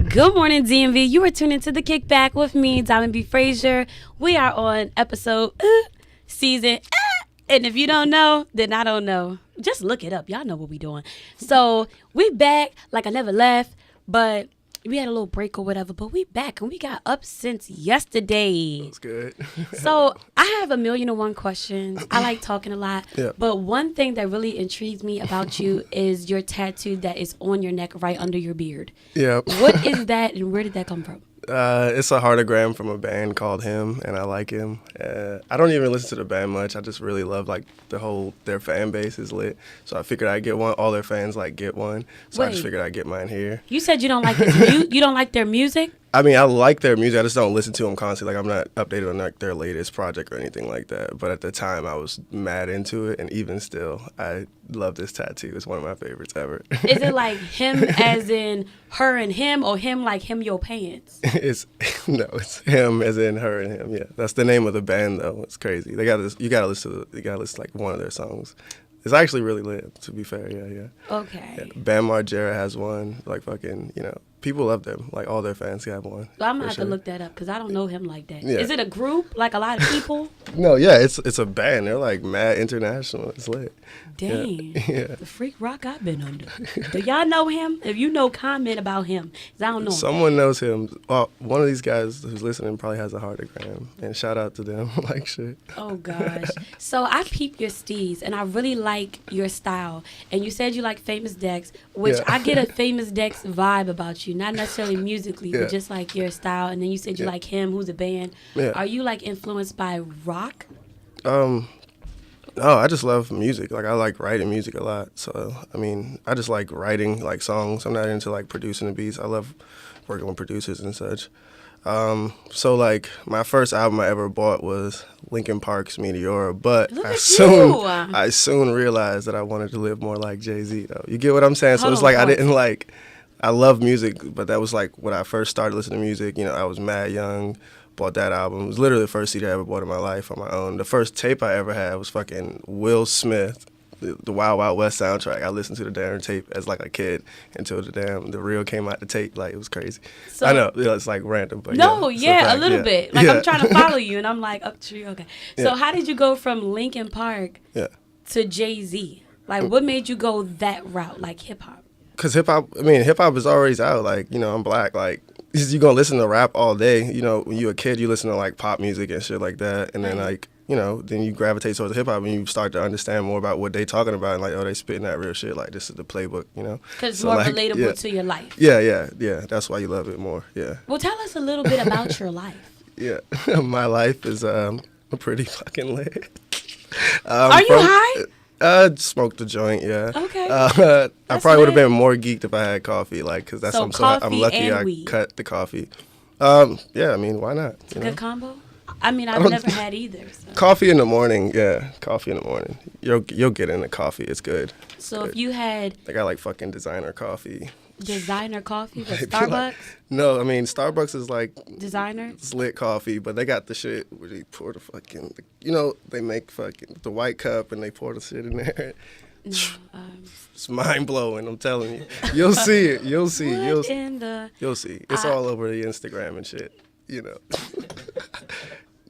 Good morning, DMV. You are tuning to the Kick Back with me, Diamond B. Frazier. We are on episode season. And if you don't know, then I don't know. Just look it up. Y'all know what we doing. So we back like I never left, but we had a little break or whatever. But we back and we got up since yesterday. That's good. So I have 1,000,001 questions. I like talking a lot. Yeah. But one thing that really intrigues me about you is your tattoo that is on your neck right under your beard. Yeah. What is that and where did that come from? It's a heartogram from a band called Him, and I like him. I don't even listen to the band much. I just really love like their fan base is lit. So I figured I'd get one. All their fans get one. So I just figured I'd get mine here. You said you don't like you don't like their music? I mean, I like their music. I just don't listen to them constantly. Like I'm not updated on their latest project or anything like that. But at the time, I was mad into it, and even still, I love this tattoo. It's one of my favorites ever. Is it like him as in her and him, or him like him your pants? It's him as in her and him. Yeah, that's the name of the band though. It's crazy. You gotta listen to like one of their songs. It's actually really lit. To be fair, yeah. Okay. Yeah, Bam Margera has one. Like fucking, people love them. Like all their fans have one. Well, I'm gonna have to look that up because I don't know him like that. Yeah. Is it a group? Like a lot of people? No, yeah, it's a band. They're like mad international. It's lit. Dang. Yeah. The freak rock I've been under. Do y'all know him? If you know, comment about him. 'Cause I don't know. Someone knows him. Well, one of these guys who's listening probably has a heartogram. And shout out to them. Like shit. Oh gosh. So I peep your steez and I really like your style. And you said you like Famous Dex, which Yeah. I get a Famous Dex vibe about you. Not necessarily musically, Yeah. but just like your style. And then you said you like him, who's a band. Yeah. Are you like influenced by rock? No, I just love music. Like I like writing music a lot. So I mean, I just like writing like songs. I'm not into like producing the beats. I love working with producers and such. So like my first album I ever bought was Linkin Park's Meteora, but I soon realized that I wanted to live more like Jay-Z though. You get what I'm saying? So it's like I love music, but that was like when I first started listening to music. I was mad young. Bought that album. It was literally the first CD I ever bought in my life on my own. The first tape I ever had was fucking Will Smith, the Wild Wild West soundtrack. I listened to the damn tape as like a kid until the reel came out the tape. Like it was crazy. So, I know it's like random, but a little bit. Like yeah. I'm trying to follow you, and I'm like up to you. Okay. So how did you go from Linkin Park to Jay-Z? Like what made you go that route, like hip hop? Cause hip hop is always out. Like I'm black. Like you gonna listen to rap all day. When you're a kid, you listen to like pop music and shit like that, and then like then you gravitate towards hip hop and you start to understand more about what they talking about and like they spitting that real shit. Like this is the playbook. Because it's more relatable to your life. Yeah. That's why you love it more. Yeah. Well, tell us a little bit about your life. Yeah, my life is pretty fucking lit. Are you high? Smoked a joint, yeah. Okay. I probably would have been more geeked if I had coffee, like, cause that's I'm lucky I weed. cut the coffee. Yeah, I mean, why not? It's a good combo. I mean, I've never had either. So. Coffee in the morning, yeah. Coffee in the morning. You'll get into coffee. It's good. So if you had, they got like fucking designer coffee. Designer coffee with Starbucks? Like, no, I mean Starbucks is like designer. It's lit coffee, but they got the shit where they pour the fucking, they make fucking the white cup and they pour the shit in there. No, it's mind blowing. I'm telling you. You'll see it. You'll see. You'll see. It's all over the Instagram and shit.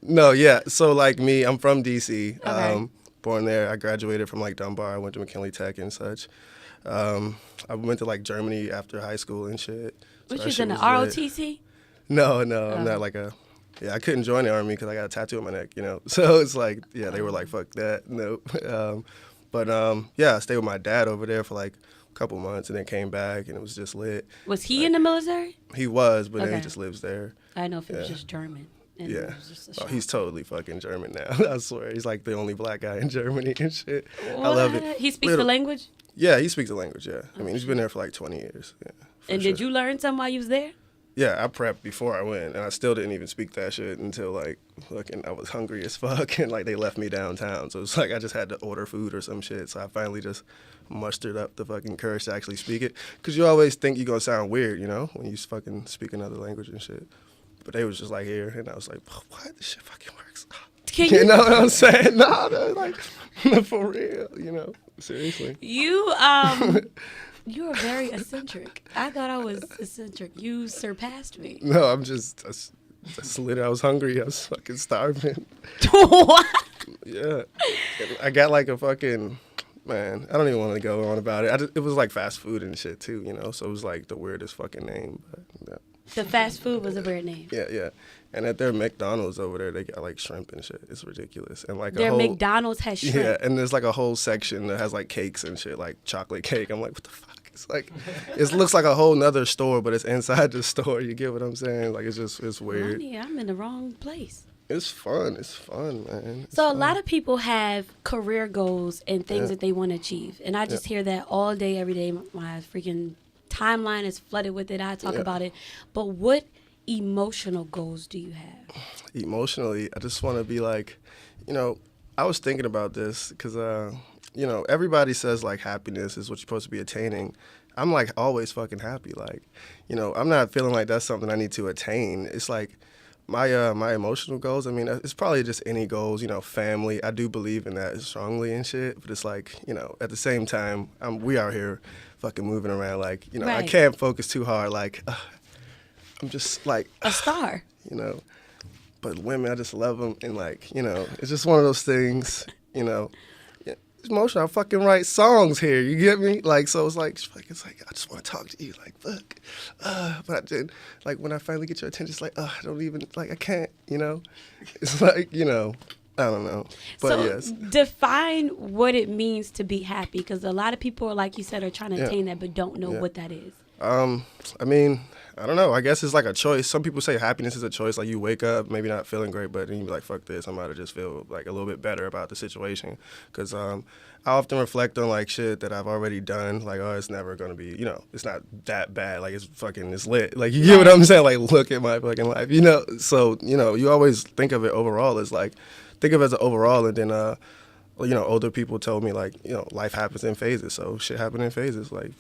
No, yeah. So like me, I'm from DC. Okay. Born there. I graduated from like Dunbar. I went to McKinley Tech and such. I went to like Germany after high school and shit. Which is in the ROTC? No, I'm not like I couldn't join the army because I got a tattoo on my neck, So it's like, they were like, fuck that, nope. I stayed with my dad over there for like a couple months and then came back and it was just lit. Was he in the military? He was, but then he just lives there. I know if it was just German. Yeah. He's totally fucking German now. I swear. He's like the only black guy in Germany and shit. What? I love it. He speaks the language? Yeah, he speaks the language, yeah. I mean, he's been there for like 20 years. Yeah, and did you learn something while you was there? Yeah, I prepped before I went, and I still didn't even speak that shit until like fucking I was hungry as fuck, and like they left me downtown. So it's like I just had to order food or some shit. So I finally just mustered up the fucking courage to actually speak it. Because you always think you're going to sound weird, when you fucking speak another language and shit. But they was just like here, and I was like, what? This shit fucking works. Can You know what I'm saying? No, like for real. You know, seriously. You you are very eccentric. I thought I was eccentric. You surpassed me. No, I'm just. I slid. I was hungry. I was fucking starving. What? Yeah, I got like a fucking. Man, I don't even want to go on about it. It was like fast food and shit too, you know. So it was like the weirdest fucking name. But, yeah. The fast food was a weird name. Yeah. And at their McDonald's over there, they got like shrimp and shit. It's ridiculous. And like Their McDonald's has shrimp. Yeah, and there's like a whole section that has like cakes and shit, like chocolate cake. I'm like, what the fuck? It's like, it looks like a whole nother store, but it's inside the store. You get what I'm saying? Like it's weird. Honey, I'm in the wrong place. It's fun, man. It's so fun. a lot of people have career goals and things that they want to achieve. And I just hear that all day, every day. My freaking timeline is flooded with it. I talk about it. But what emotional goals do you have? Emotionally, I just want to be like, you know, I was thinking about this because, you know, everybody says like happiness is what you're supposed to be attaining. I'm like always fucking happy. Like, you know, I'm not feeling like that's something I need to attain. It's like, my emotional goals, I mean, it's probably just any goals, you know, family. I do believe in that strongly and shit, but it's like, you know, at the same time, we out here fucking moving around like, you know, I can't focus too hard. Like, I'm just like a star, you know, but women, I just love them. And like, you know, it's just one of those things, you know. It's emotional. I fucking write songs here. You get me? Like, so it's like I just want to talk to you. Like, fuck. But I did. Like, when I finally get your attention, it's like, I don't even, like, I can't, you know? It's like, you know, I don't know. But so yes. Define what it means to be happy, because a lot of people, like you said, are trying to attain that but don't know what that is. I mean, I don't know. I guess it's like a choice. Some people say happiness is a choice. Like, you wake up, maybe not feeling great, but then you be like, fuck this. I'm about to just feel like a little bit better about the situation. Because I often reflect on like shit that I've already done. Like, oh, it's never going to be, you know, it's not that bad. Like, it's lit. Like, you get what I'm saying? Like, look at my fucking life, you know? So, you know, you always think of it overall as like, think of it as an overall, and then, you know, older people told me, like, you know, life happens in phases. So shit happen in phases. Like,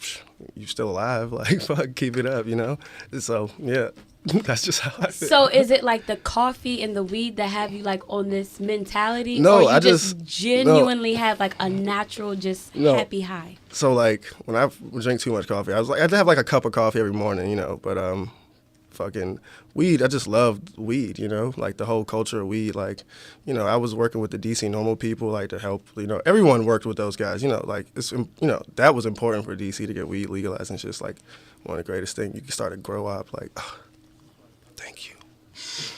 you still alive. Like, fuck, keep it up, you know? So, yeah, that's just how I feel. So is it like the coffee and the weed that have you, like, on this mentality? No, or you I just genuinely have, like, a natural, just happy high? So, like, when I drink too much coffee, I had to have, like, a cup of coffee every morning, you know? But, fucking weed, I just loved weed, you know, like the whole culture of weed. Like, you know, I was working with the DC Normal people, like, to help, you know, everyone worked with those guys, you know, like, it's, you know, that was important for DC to get weed legalized, and it's just like one of the greatest things. You can start to grow up, like, oh, thank you.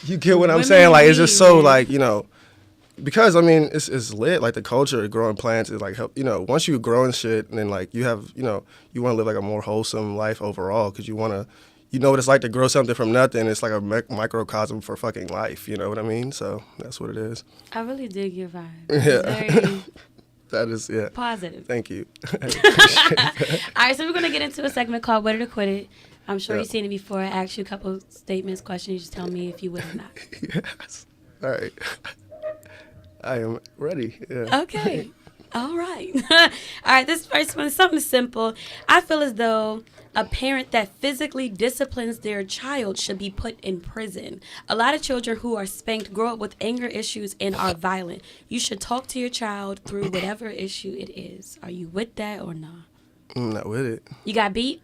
You get what I'm saying? Like, it's just so, like, you know, because, I mean, it's lit, like, the culture of growing plants is, like, help, you know, once you grow and shit, and then, like, you have, you know, you want to live, like, a more wholesome life overall, because you want to, you know what it's like to grow something from nothing. It's like a microcosm for fucking life. You know what I mean? So that's what it is. I really dig your vibe. Yeah. Very that is, yeah. positive. Thank you. All right, so we're going to get into a segment called What It or Quit It. I'm sure you've seen it before. I ask you a couple statements, questions. You just tell me if you would or not. Yes. All right. I am ready. Yeah. Okay. All right. All right, this first one is something simple. I feel as though a parent that physically disciplines their child should be put in prison. A lot of children who are spanked grow up with anger issues and are violent. You should talk to your child through whatever issue it is. Are you with that or not? I'm not with it. You got beat?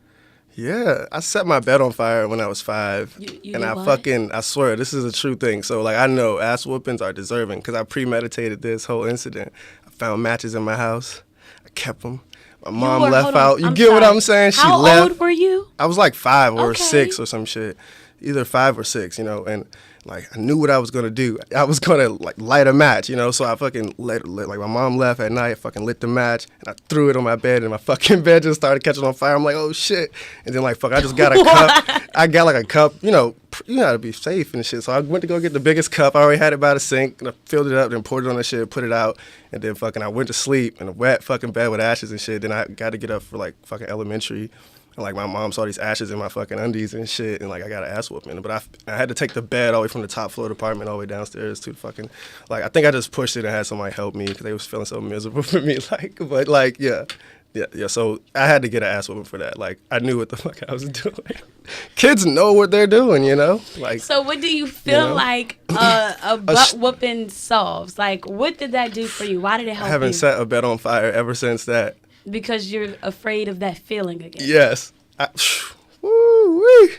Yeah. I set my bed on fire when I was 5. You and did what? I swear, this is a true thing. So, like, I know ass whoopings are deserving because I premeditated this whole incident. I found matches in my house. I kept them. My mom left out. You get what I'm saying? She left. How old were you? I was like 5 or 6 or some shit. Either 5 or 6, you know, and like I knew what I was gonna do. I was gonna like light a match, you know. So I fucking lit like my mom left at night. Fucking lit the match and I threw it on my bed, and my fucking bed just started catching on fire. I'm like, oh shit! And then like fuck, I just got a cup. I got like a cup, you know. You gotta be safe and shit. So I went to go get the biggest cup. I already had it by the sink, and I filled it up, then poured it on the shit, put it out, and then fucking I went to sleep in a wet fucking bed with ashes and shit. Then I got to get up for like fucking elementary. And, like, my mom saw these ashes in my fucking undies and shit, and, like, I got an ass whooping. But I had to take the bed all the way from the top floor of the apartment all the way downstairs to the fucking, like, I think I just pushed it and had somebody help me because they was feeling so miserable for me. Like, but, like, yeah, Yeah. So I had to get an ass whooping for that. Like, I knew what the fuck I was doing. Kids know what they're doing, you know? Like, so what do you feel like a butt whooping solves? Like, what did that do for you? Why did it help you? I haven't set a bed on fire ever since that. Because you're afraid of that feeling again. Yes. Woo-wee.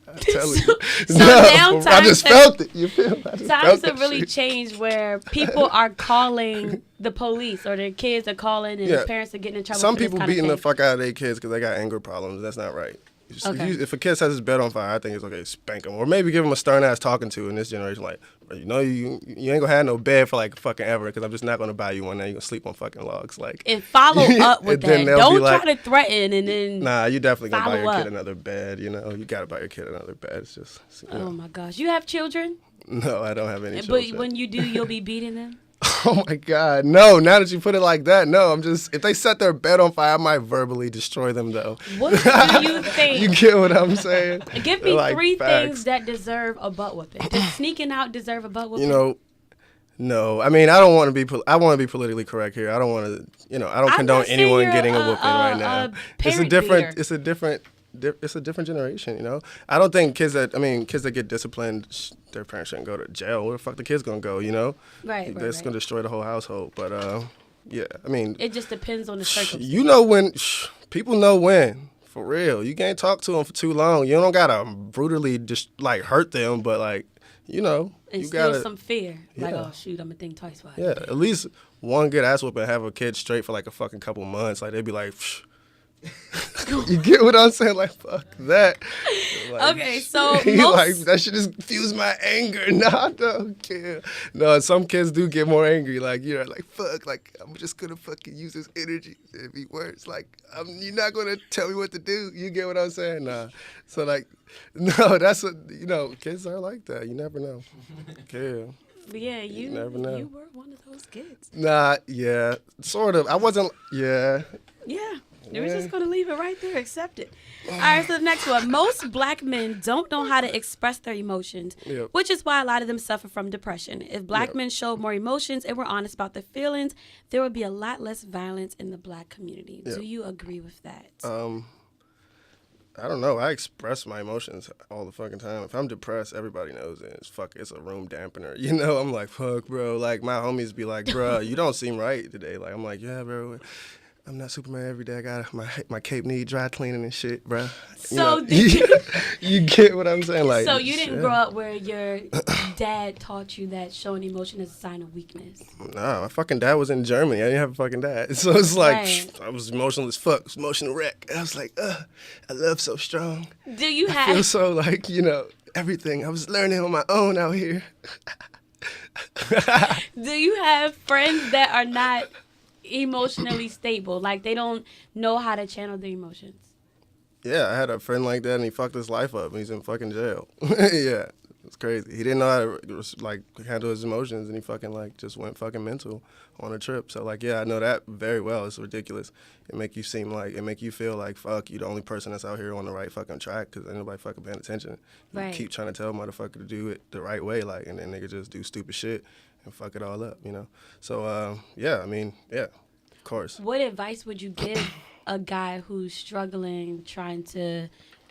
I tell you. So now I just felt it. You feel? Times have really changed where people are calling the police or their kids are calling and parents are getting in trouble. Some people beating the fuck out of their kids because they got anger problems. That's not right. Okay. If a kid sets his bed on fire, I think it's okay to spank him. Or maybe give him a stern ass talking to in this generation. Like, you know, you ain't gonna have no bed for like fucking ever because I'm just not gonna buy you one. Now you're gonna sleep on fucking logs. Like, and follow up with that. Don't try to threaten and then. Nah, you definitely gonna buy your kid another bed. You know, you gotta buy your kid another bed. It's just. Oh my gosh, you have children? No, I don't have any children. But when you do, you'll be beating them? Oh my God, no! Now that you put it like that, no. I'm just if they set their bed on fire, I might verbally destroy them though. What do you think? You get what I'm saying? Give me like 3 things that deserve a butt whooping. Does sneaking out deserve a butt whooping? You know, no. I mean, I don't want to be. I want to be politically correct here. I don't want to. You know, I don't condone anyone getting a whooping right now. It's a different generation, you know. I don't think kids that get disciplined, their parents shouldn't go to jail. Where the fuck the kids gonna go, you know? Right. That's gonna destroy the whole household. But yeah, I mean, it just depends on the circumstances. You know when people know when. For real, you can't talk to them for too long. You don't gotta brutally just like hurt them, but like you know, you gotta some fear. Like, oh shoot, I'm gonna think twice about it. Yeah, at least one good ass whooping, have a kid straight for like a fucking couple months. Like they'd be like. You get what I'm saying? Like, fuck that. Like, okay, so like that shit just fuels my anger. No, I don't care. No, some kids do get more angry. Like, you're like, fuck, like, I'm just gonna fucking use this energy. It'd be worse. Like, you're not gonna tell me what to do. You get what I'm saying? Nah. So, like, no, that's what, you know, kids are like that. You never know. Yeah, you never know. You were one of those kids. Nah, yeah, sort of. I wasn't, Yeah. We're just going to leave it right there. Accept it. All right, so the next one. Most black men don't know how to express their emotions, which is why a lot of them suffer from depression. If black men showed more emotions and were honest about their feelings, there would be a lot less violence in the black community. Do you agree with that? I don't know. I express my emotions all the fucking time. If I'm depressed, everybody knows it. It's a room dampener. You know, I'm like, fuck, bro. Like, my homies be like, bro, you don't seem right today. Like, I'm like, yeah, bro. I'm not Superman every day. I got my cape need dry cleaning and shit, bro. So you get what I'm saying? Like, so you didn't grow up where your dad taught you that showing emotion is a sign of weakness? Nah, my fucking dad was in Germany. I didn't have a fucking dad. So it's like, I was emotional as fuck. Emotional wreck. I was like, I love so strong. Do you I feel so like, you know, everything. I was learning on my own out here. Do you have friends that are not emotionally stable, like they don't know how to channel their emotions? Yeah, I had a friend like that, and he fucked his life up, and he's in fucking jail. Yeah, it's crazy. He didn't know how to like handle his emotions, and he fucking like just went fucking mental on a trip. So like, yeah, I know that very well. It's ridiculous. It make you feel like fuck, you the only person that's out here on the right fucking track because ain't nobody fucking paying attention. You keep trying to tell a motherfucker to do it the right way, like, and then nigga just do stupid shit and fuck it all up, you know? So, yeah, I mean, yeah, of course. What advice would you give a guy who's struggling, trying to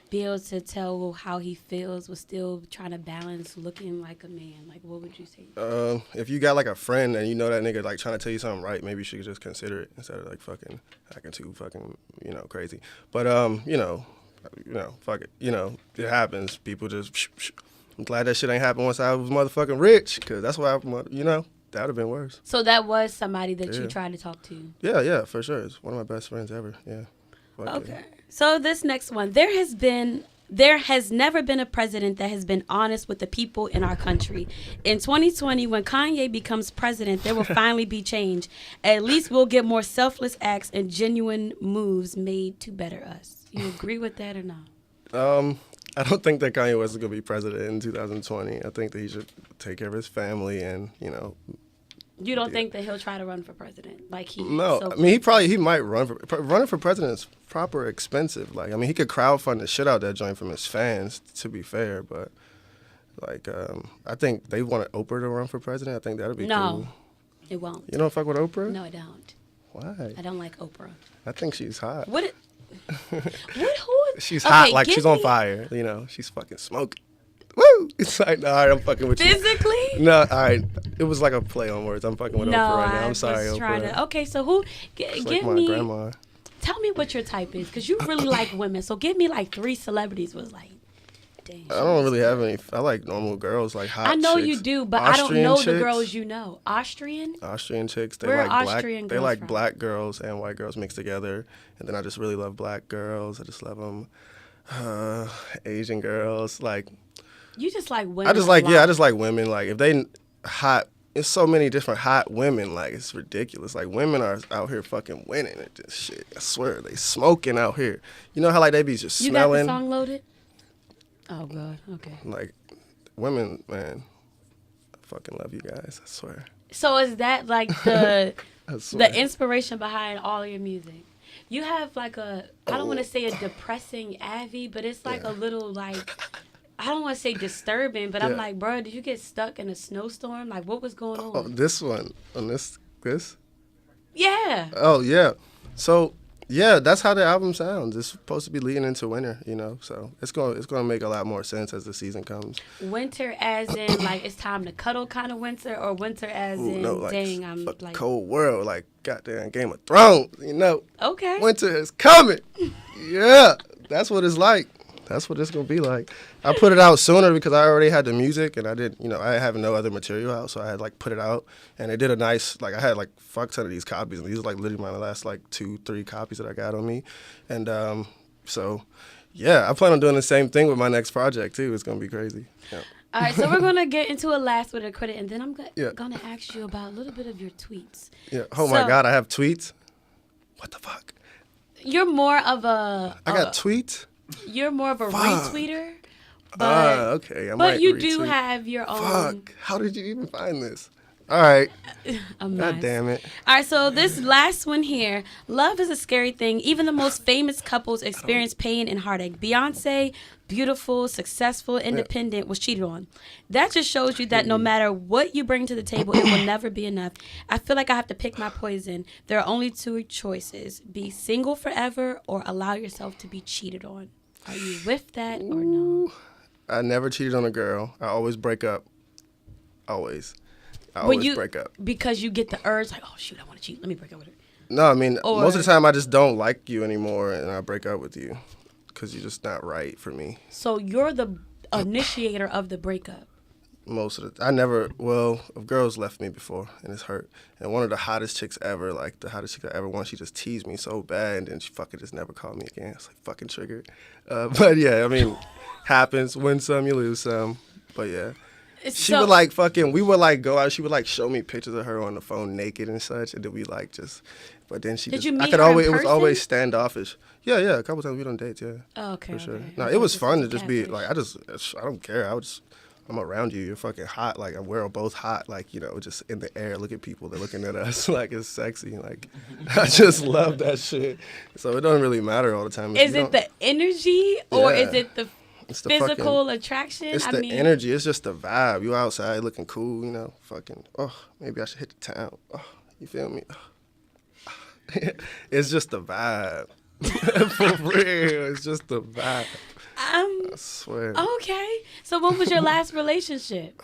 be able to tell how he feels, but still trying to balance looking like a man? Like, what would you say? If you got, like, a friend and you know that nigga, like, trying to tell you something right, maybe you should just consider it instead of, like, fucking acting too fucking, you know, crazy. But, you know, fuck it. You know, it happens. People just... I'm glad that shit ain't happened once I was motherfucking rich, because that's why, you know, that would have been worse. So that was somebody that you tried to talk to? Yeah, for sure. It's one of my best friends ever, yeah. Okay. So this next one. There has never been a president that has been honest with the people in our country. In 2020, when Kanye becomes president, there will finally be change. At least we'll get more selfless acts and genuine moves made to better us. You agree with that or not? I don't think that Kanye West is going to be president in 2020. I think that he should take care of his family and, you know. You don't think that he'll try to run for president? No. I mean, he might run for... Running for president is proper expensive. Like, I mean, he could crowdfund the shit out that joint from his fans, to be fair. But, like, I think they want Oprah to run for president. I think that would be cool. No, it won't. You don't fuck with Oprah? No, I don't. Why? I don't like Oprah. I think she's hot. What? Who? She's hot, like she's on me fire. You know, she's fucking smoking. Woo! It's like, all right, I'm fucking with you. physically. No, all right. It was like a play on words. I'm fucking with Oprah right now. I'm sorry, Oprah. Okay, so who? It's Give like my me. grandma. Tell me what your type is, because you really like women. So give me like 3 celebrities. Was like, dang. I don't really have any. I like normal girls, like hot. I know chicks. you do, but Austrian I don't know chicks, the girls you know. Austrian chicks. They Where are like Austrian black. They girls like from? black girls and white girls mixed together. And then I just really love black girls. I just love them. Asian girls, like. You just like women. I just like women. Like if they hot, it's so many different hot women. Like it's ridiculous. Like women are out here fucking winning at this shit. I swear they smoking out here. You know how like they be just You smelling. got the song loaded? Oh god. Okay. Like women, man. I fucking love you guys. I swear. So is that like the I swear. the inspiration behind all your music? You have like I don't want to say a depressing Avi, but it's like a little like. I don't want to say disturbing, but I'm like, bro, did you get stuck in a snowstorm? Like, what was going on? Oh, this one on this. Yeah. Oh yeah. So yeah, that's how the album sounds. It's supposed to be leading into winter, you know. So it's gonna make a lot more sense as the season comes. Winter, as in like it's time to cuddle, kind of winter, or winter as in like, dang, I'm like like cold world, like goddamn Game of Thrones, you know. Okay. Winter is coming. Yeah, that's what it's like. That's what it's gonna be like. I put it out sooner because I already had the music and I didn't, you know, I have no other material out, so I had like put it out and it did a nice, like I had like fuck ton of these copies and these are like literally my last like 2-3 copies that I got on me, and so yeah, I plan on doing the same thing with my next project too. It's gonna be crazy. Yeah. All right, so we're gonna get into a last with a credit, and then I'm gonna ask you about a little bit of your tweets. Yeah. Oh my God, I have tweets. What the fuck? You're more of a. I got tweets. You're more of a retweeter. But, okay. But you do have your own. Fuck. How did you even find this? All right. God damn it. All right, so this last one here. Love is a scary thing. Even the most famous couples experience pain and heartache. Beyonce, beautiful, successful, independent, was cheated on. That just shows you that no matter what you bring to the table, it will never be enough. I feel like I have to pick my poison. There are only 2 choices. Be single forever or allow yourself to be cheated on. Are you with that or no? I never cheated on a girl. I always break up. Always. I always break up. Because you get the urge, like, oh, shoot, I want to cheat. Let me break up with her. No, I mean, most of the time I just don't like you anymore and I break up with you because you're just not right for me. So you're the initiator of the breakup. Most of the if girls left me before and it's hurt. And one of the hottest chicks ever, like the hottest chick I ever won, she just teased me so bad and then she fucking just never called me again. It's like fucking triggered. But yeah, I mean, happens. Win some, you lose some. But yeah. She would like fucking, we would like go out, she would like show me pictures of her on the phone naked and such, and then we like just, but then she Did just, you meet I could her always, in it was person? always standoffish. Yeah, a couple times we done dates, yeah. Oh, okay. For sure. Okay. No, it was fun to just be like, I don't care. I'm around you. You're fucking hot. Like, we're both hot. Like, you know, just in the air. Look at people. They're looking at us. Like, it's sexy. Like, I just love that shit. So it doesn't really matter all the time. Is it the energy or is it the it's the physical attraction? It's the energy. It's just the vibe. You outside looking cool, you know, fucking, maybe I should hit the town. Oh, you feel me? It's just the vibe. For real. It's just the vibe. I swear. Okay. So what was your last relationship?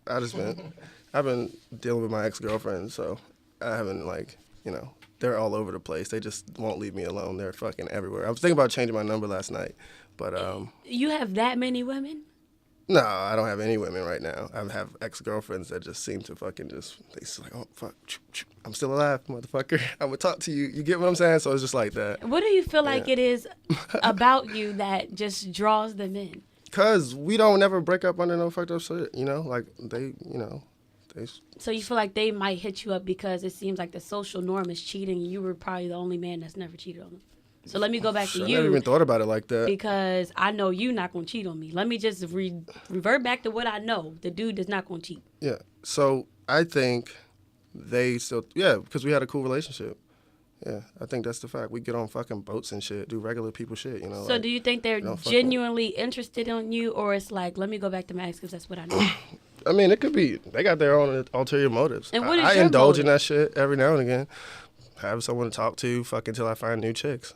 I've been dealing with my ex-girlfriends, so I haven't, like, you know, they're all over the place. They just won't leave me alone. They're fucking everywhere. I was thinking about changing my number last night, but You have that many women? No, I don't have any women right now. I have ex-girlfriends that just seem to fucking they just like, oh, fuck, I'm still alive, motherfucker. I'm gonna talk to you. You get what I'm saying? So it's just like that. What do you feel like it is about you that just draws them in? Because we don't never break up under no fucked up shit, you know? Like, they. So you feel like they might hit you up because it seems like the social norm is cheating and you were probably the only man that's never cheated on them. So let me go back to you. I never even thought about it like that. Because I know you not going to cheat on me. Let me just revert back to what I know. The dude is not going to cheat. Yeah. So I think they still, because we had a cool relationship. Yeah, I think that's the fact. We get on fucking boats and shit, do regular people shit, you know. So like, do you think they're genuinely interested in you, or it's like, let me go back to my ex because that's what I know? I mean, it could be. They got their own ulterior motives. And what is I your indulge motive? in that shit every now and again. have someone to talk to, fuck until I find new chicks.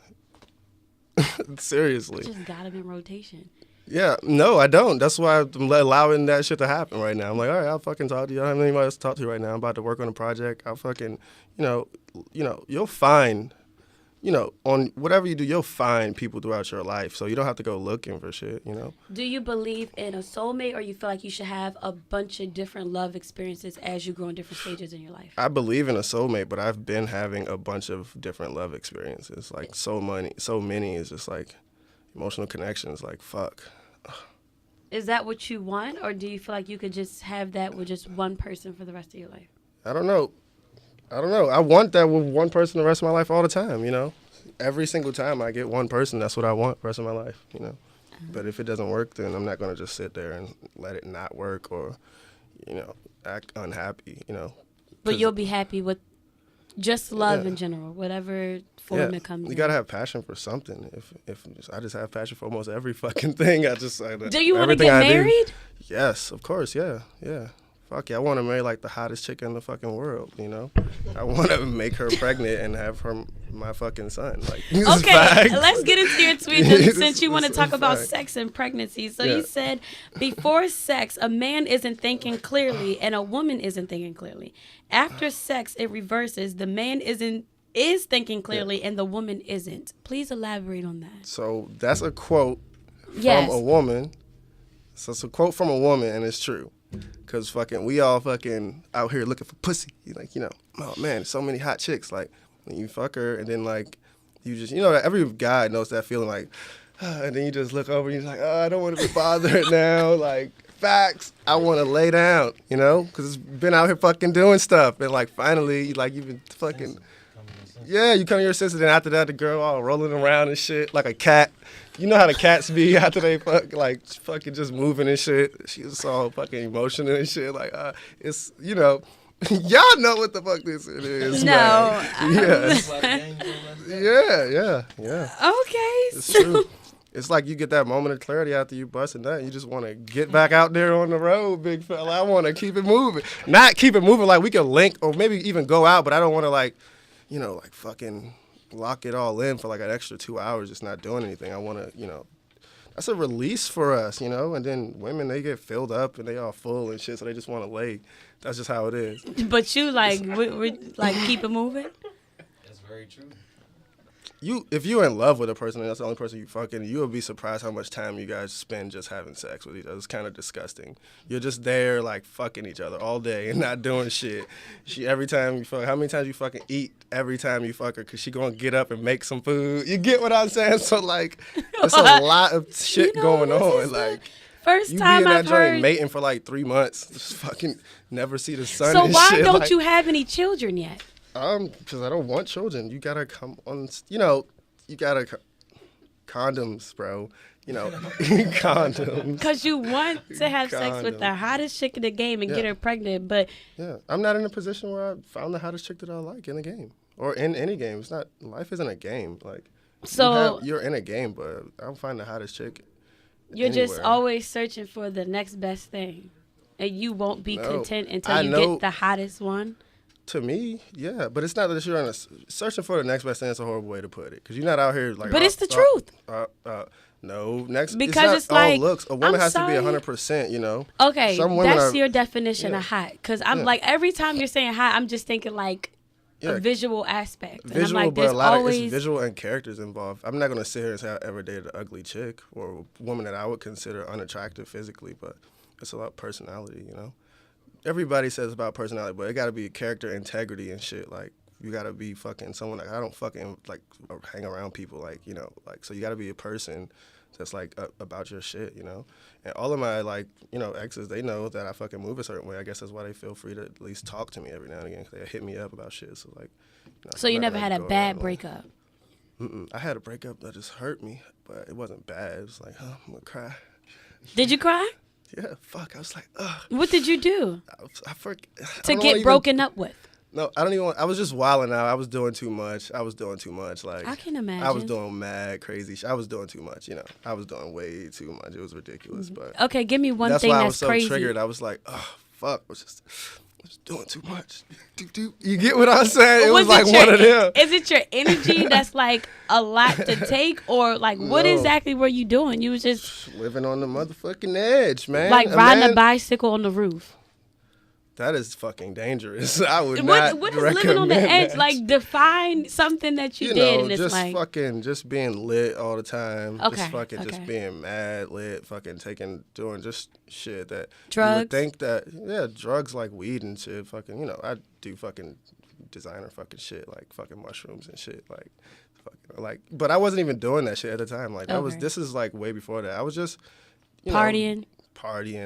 Seriously. You just got them in rotation. Yeah, no, I don't. That's why I'm allowing that shit to happen right now. I'm like, all right, I'll fucking talk to you. I don't have anybody else to talk to right now. I'm about to work on a project. I'll fucking, you'll find, on whatever you do, you'll find people throughout your life. So you don't have to go looking for shit, Do you believe in a soulmate, or you feel like you should have a bunch of different love experiences as you grow in different stages in your life? I believe in a soulmate, but I've been having a bunch of different love experiences. Like so many is just like emotional connections. Like fuck. Is that what you want, or do you feel like you could just have that with just one person for the rest of your life? I don't know. I want that with one person the rest of my life all the time, Every single time I get one person, that's what I want the rest of my life, But if it doesn't work, then I'm not going to just sit there and let it not work or, act unhappy, But you'll be happy with just love in general, whatever form it comes in. You got to have passion for something. I just have passion for almost every fucking thing. Do you want to get married? Yes, of course, yeah. Fuck yeah, I want to marry like the hottest chick in the fucking world, I want to make her pregnant and have her my fucking son. Like, okay, let's get into your tweet since you want to talk about sex and pregnancy. So you said, before sex, a man isn't thinking clearly and a woman isn't thinking clearly. After sex, it reverses. The man is thinking clearly and the woman isn't. Please elaborate on that. So that's a quote from a woman. So it's a quote from a woman, and it's true. Because fucking, we all fucking out here looking for pussy. Like, oh man, so many hot chicks. Like, when you fuck her, and then like, you just, every guy knows that feeling like, and then you just look over and you're like, oh, I don't want to be bothered now. Like, facts, I want to lay down, because it's been out here fucking doing stuff. And like, finally, like, you've been fucking, yeah, you come to your senses, and after that, the girl all rolling around and shit like a cat. You know how the cats be after they fuck, like, fucking just moving and shit. She was all fucking emotional and shit. Like, it's, y'all know what the fuck this is. No. Yeah. Okay. It's true. It's like you get that moment of clarity after you bust a nut. You just want to get back out there on the road, big fella. I want to keep it moving. Not keep it moving like we can link or maybe even go out, but I don't want to, like, like fucking lock it all in for like an extra 2 hours just not doing anything. I want to, that's a release for us, and then women, they get filled up and they all full and shit, so they just want to lay. That's just how it is. But you like keep it moving? That's very true. If you're in love with a person and that's the only person you fucking, you will be surprised how much time you guys spend just having sex with each other. It's kind of disgusting. You're just there like fucking each other all day and not doing shit. Every time you fuck, how many times you fucking eat every time you fuck her? Because she gonna get up and make some food. You get what I'm saying? So like, it's a lot of shit going on. Like, first time I've I've heard joint mating for like 3 months, just fucking never see the sun. So and why shit. don't like, you have any children yet? Because I don't want children. You gotta come on, you gotta, condoms, bro. Condoms. Because you want to have sex with the hottest chick in the game and get her pregnant, but... Yeah, I'm not in a position where I found the hottest chick that I like in the game. Or in any game. It's not, life isn't a game. Like, so you're in a game, but I'll find the hottest chick You're anywhere. just always searching for the next best thing. And you won't be content until you get the hottest one. To me, yeah, but it's not that you're searching for the next best thing. It's a horrible way to put it, because you're not out here like. But it's the truth. No, next because it's not all looks. A woman has sorry. to be 100%. Okay, that's your definition of hot. Because I'm like, every time you're saying hot, I'm just thinking like a visual aspect. Visual, and I'm like, but a lot always... of it's visual and characters involved. I'm not gonna sit here and say I ever dated an ugly chick or a woman that I would consider unattractive physically, but it's a lot of personality. Everybody says about personality, but it got to be character, integrity, and shit. Like, you got to be fucking someone. Like, I don't fucking like hang around people. Like, like, so you got to be a person that's like about your shit. And all of my like exes, they know that I fucking move a certain way. I guess that's why they feel free to at least talk to me every now and again, because they hit me up about shit. So like, so you never had a bad breakup? I had a breakup that just hurt me, but it wasn't bad. It was like, oh, I'm gonna cry. Did you cry? Yeah, fuck. I was like, ugh. What did you do to get broken up with? No, I don't even want, I was just wilding out. I was doing too much. Like, I can imagine. I was doing mad, crazy shit. I was doing too much, I was doing way too much. It was ridiculous, but. Okay, give me one that's thing why that's crazy. I was so triggered. I was like, oh, fuck. It's doing too much. You get what I'm saying? It was like your, one of them. Is it your energy that's like a lot to take, or like what exactly were you doing? You was just living on the motherfucking edge, man. Like riding a bicycle on the roof. That is fucking dangerous. I would not What is living on the edge? that. Like, define something that you did, and it's just like just being lit all the time. Okay. Just being mad lit, doing just shit that drugs. You would think that drugs like weed and shit. Fucking, I do fucking designer fucking shit like fucking mushrooms and shit like, but I wasn't even doing that shit at the time. Like this is like way before that. I was just partying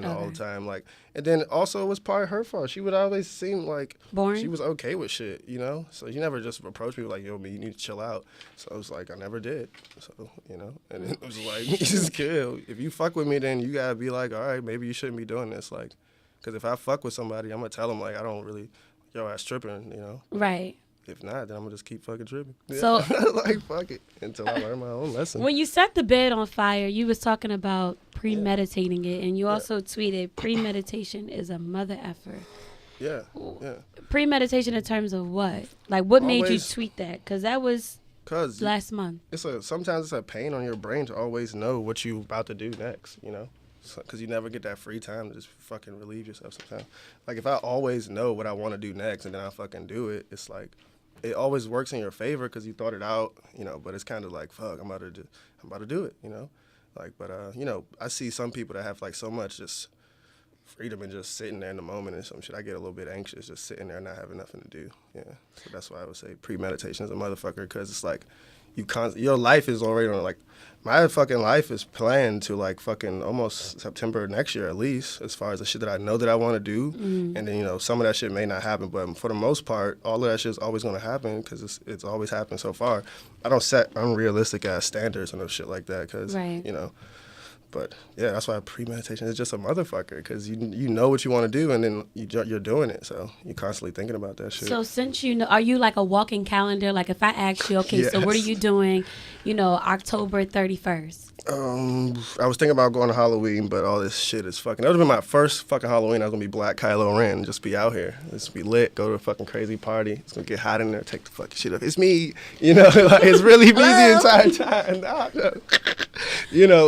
all the time, like, and then also it was part of her fault. She would always seem like boring. She was okay with shit, so you never just approached me like, yo, man, you need to chill out. So I was like, I never did. So and it was like, you just kill. If you fuck with me, then you gotta be like, all right, maybe you shouldn't be doing this, like, because if I fuck with somebody, I'm gonna tell them like, I don't really, yo, ass tripping, Right. If not, then I'm gonna just keep fucking tripping. So like, fuck it until I learn my own lesson. When you set the bed on fire, you was talking about premeditating it, and you also tweeted premeditation is a mother effer. Yeah. Premeditation in terms of what? Like, what made you tweet that? Because that was last month. Sometimes it's a pain on your brain to always know what you about to do next, because you never get that free time to just fucking relieve yourself sometimes. Like, if I always know what I want to do next and then I fucking do it, it's like, it always works in your favor because you thought it out, but it's kind of like, fuck, I'm about to do it, Like, but, I see some people that have, like, so much just freedom and just sitting there in the moment and some shit. I get a little bit anxious just sitting there and not having nothing to do, So that's why I would say premeditation is a motherfucker, because it's like, your life is already on, like, my fucking life is planned to, like, fucking almost September next year at least, as far as the shit that I know that I want to do. Mm. And then, some of that shit may not happen, but for the most part, all of that shit is always going to happen because it's always happened so far. I don't set unrealistic ass standards and no shit like that because, But, yeah, that's why premeditation is just a motherfucker, because you know what you want to do, and then you're doing it. So you're constantly thinking about that shit. So since are you like a walking calendar? Like, if I ask you, okay, yes. So what are you doing, October 31st? I was thinking about going to Halloween, but all this shit is fucking... That would have been my first fucking Halloween. I was going to be Black Kylo Ren and just be out here. Just be lit, go to a fucking crazy party. It's going to get hot in there, take the fucking shit up. It's me, like, it's really me the entire time.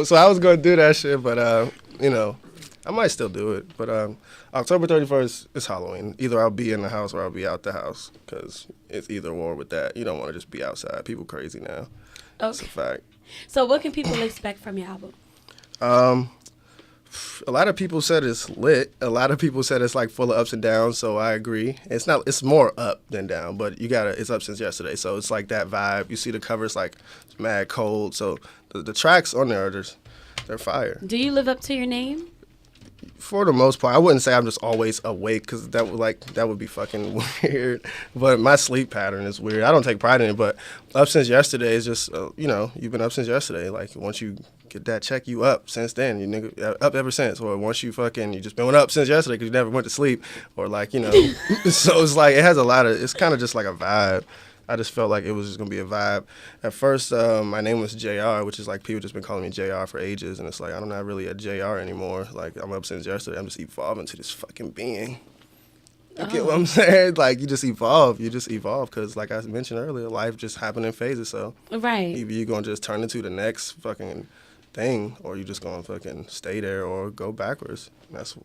So I was going to do that shit, but, I might still do it. But October 31st is Halloween. Either I'll be in the house or I'll be out the house, because it's either or with that. You don't want to just be outside. People crazy now. Okay. That's a fact. So what can people expect from your album? A lot of people said it's lit. A lot of people said it's like full of ups and downs, so I agree. It's more up than down, but it's up since yesterday. So it's like that vibe. You see the cover, it's like it's mad cold. So the tracks on there they're fire. Do you live up to your name? For the most part, I wouldn't say I'm just always awake, because that would be fucking weird. But my sleep pattern is weird. I don't take pride in it, but up since yesterday is just, you've been up since yesterday. Like, once you get that check, you up since then. You nigga up ever since. Or once you just been up since yesterday because you never went to sleep. Or like, so it's like, it has it's kind of just like a vibe. I just felt like it was just going to be a vibe. At first, my name was JR, which is like, people just been calling me JR for ages. And it's like, I'm not really a JR anymore. Like, I'm up since yesterday. I'm just evolving to this fucking being. You get what I'm saying? Like, you just evolve. Because, like I mentioned earlier, life just happened in phases. So right. Either you're going to just turn into the next fucking thing, or you just going to fucking stay there or go backwards. That's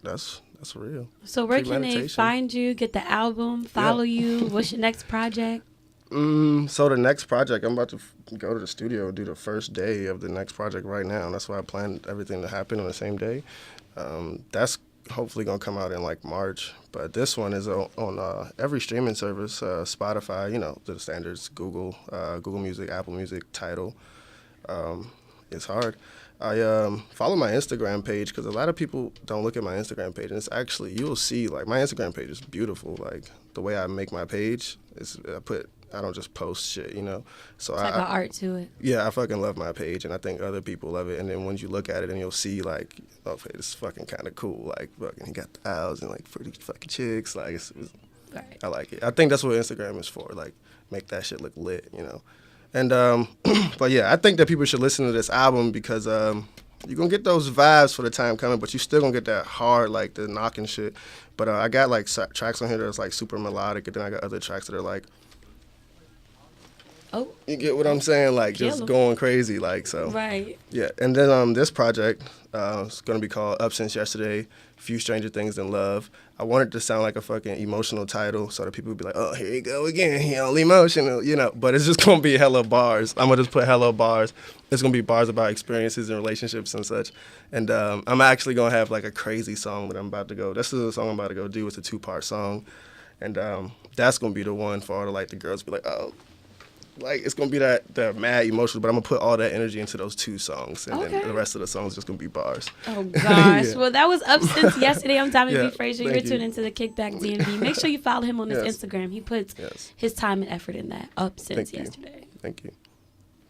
real. So where can they find you, get the album, follow you? What's your next project? So the next project, I'm about to go to the studio and do the first day of the next project right now. That's why I planned everything to happen on the same day. That's hopefully going to come out in like March. But this one is on every streaming service, Spotify, the standards, Google Music, Apple Music, Tidal. It's hard. I follow my Instagram page, because a lot of people don't look at my Instagram page. And it's actually, you'll see, like, my Instagram page is beautiful. Like, the way I make my page is I don't just post shit, So it's like an art to it. Yeah, I fucking love my page, and I think other people love it. And then when you look at it, and you'll see, like, okay, this is fucking kind of cool. Like, fucking, he got the owls and, like, pretty fucking chicks. Like, right. I like it. I think that's what Instagram is for. Like, make that shit look lit, And, but yeah, I think that people should listen to this album because, you're gonna get those vibes for the time coming, but you still gonna get that hard, like the knocking shit. But I got like tracks on here that's like super melodic, and then I got other tracks that are like, oh, you get what I'm saying, like just going crazy, like so. Right. Yeah, and then this project is gonna be called UpSinceYesterday, Few Stranger Things Than Love. I wanted to sound like a fucking emotional title so that people would be like, oh, here you go again, he only emotional, you know. But it's just gonna be hella bars. I'm gonna just put hella bars. It's gonna be bars about experiences and relationships and such. And I'm actually gonna have like a crazy song that I'm about to go. This is a song I'm about to go do. It's a 2-part song, and that's gonna be the one for all the like the girls be like, oh. Like, it's going to be that mad emotional, but I'm going to put all that energy into those 2 songs. And then the rest of the songs just going to be bars. Oh, gosh. Yeah. Well, that was Up Since Yesterday. I'm Diamond B. Frazier. You're you. tuned into the Kick Back DMV. Make sure you follow him on his Instagram. He puts his time and effort in that. Up Since Yesterday. Thank you.